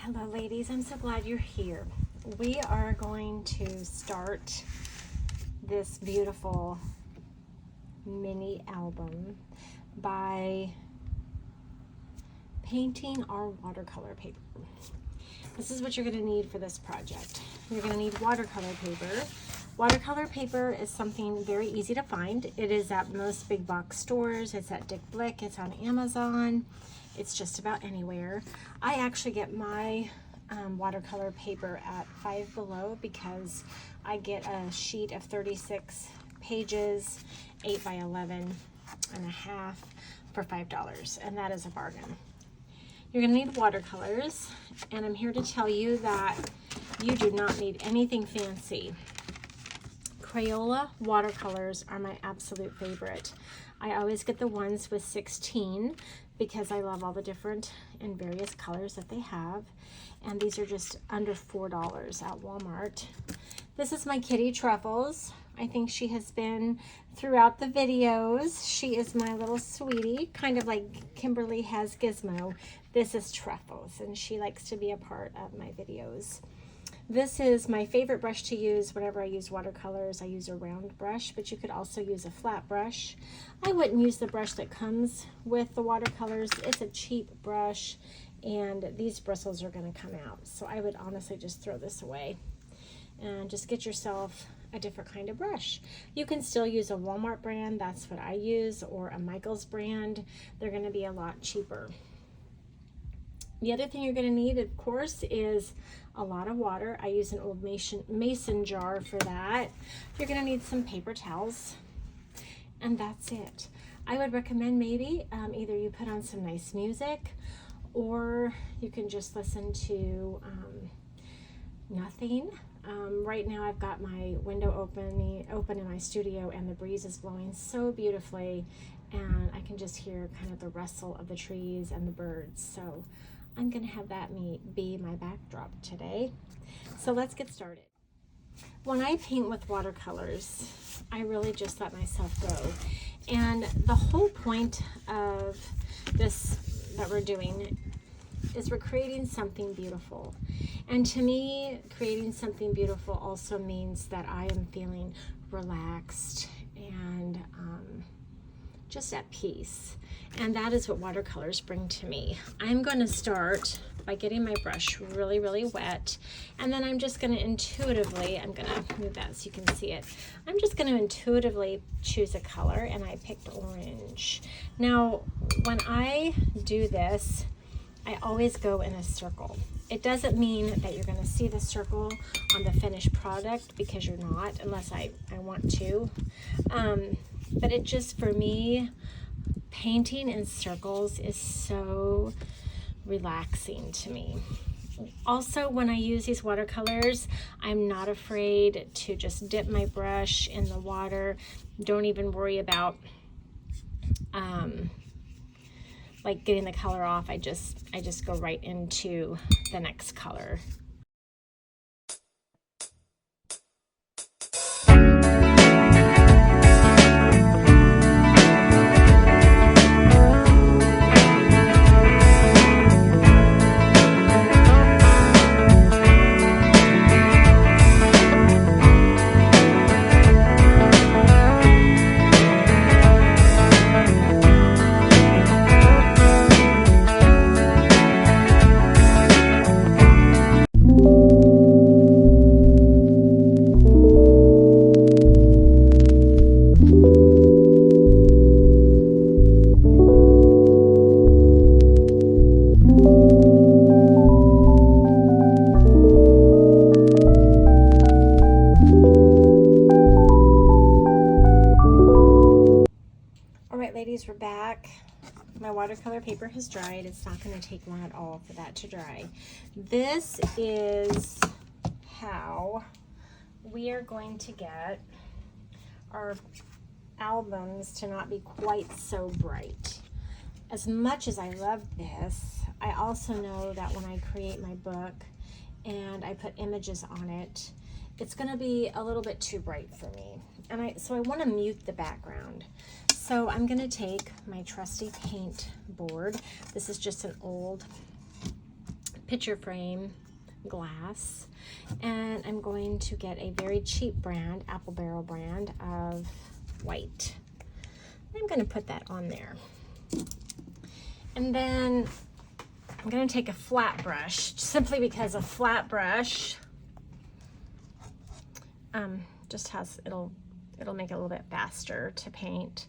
Hello ladies, I'm so glad you're here. We are going to start this beautiful mini album by painting our watercolor paper. This is what you're going to need for this project. You're going to need watercolor paper. Watercolor paper is something very easy to find. It is at most big box stores. It's at Dick Blick. It's on Amazon. It's just about anywhere. I actually get my watercolor paper at Five Below because I get a sheet of 36 pages, 8 by 11 and a half for $5, and that is a bargain. You're going to need watercolors, and I'm here to tell you that you do not need anything fancy. Crayola watercolors are my absolute favorite. I always get the ones with 16 because I love all the different and various colors that they have. And these are just under $4 at Walmart. This is my kitty Truffles. I think she has been throughout the videos. She is my little sweetie, kind of like Kimberly has Gizmo. This is Truffles, and she likes to be a part of my videos. This is my favorite brush to use whenever I use watercolors. I use a round brush, but you could also use a flat brush. I wouldn't use the brush that comes with the watercolors. It's a cheap brush, and these bristles are going to come out. So I would honestly just throw this away and just get yourself a different kind of brush. You can still use a Walmart brand. That's what I use, or a Michaels brand. They're going to be a lot cheaper. The other thing you're going to need, of course, is a lot of water. I use an old mason jar for that. You're going to need some paper towels, and that's it. I would recommend maybe either you put on some nice music, or you can just listen to nothing. Right now I've got my window open in my studio, and the breeze is blowing so beautifully, and I can just hear kind of the rustle of the trees and the birds. So I'm going to have that be my backdrop today. So let's get started. When I paint with watercolors, I really just let myself go. And the whole point of this that we're doing is we're creating something beautiful. And to me, creating something beautiful also means that I am feeling relaxed and just at peace. And that is what watercolors bring to me. I'm going to start by getting my brush really, really wet. And then I'm just going to intuitively, I'm going to move that so you can see it. I'm just going to intuitively choose a color, and I picked orange. Now, when I do this, I always go in a circle. It doesn't mean that you're going to see the circle on the finished product, because you're not, unless I want to. But it just, for me, painting in circles is so relaxing to me. Also, when I use these watercolors, I'm not afraid to just dip my brush in the water. Don't even worry about like getting the color off. I just go right into the next color. Ladies, we're back. My watercolor paper has dried. It's not going to take long at all for that to dry. This is how we are going to get our albums to not be quite so bright. As much as I love this, I also know that when I create my book and I put images on it, it's going to be a little bit too bright for me. And so I want to mute the background. So I'm going to take my trusty paint board. This is just an old picture frame glass, and I'm going to get a very cheap brand, Apple Barrel brand of white. I'm going to put that on there. And then I'm going to take a flat brush, simply because a flat brush just has, it'll make it a little bit faster to paint.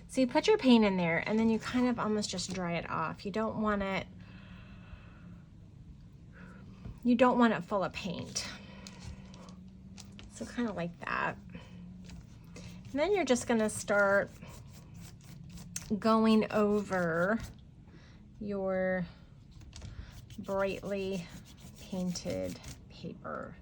So you put your paint in there, and then you kind of almost just dry it off. You don't want it full of paint. So kind of like that. And then you're just going to start going over your brightly painted paper.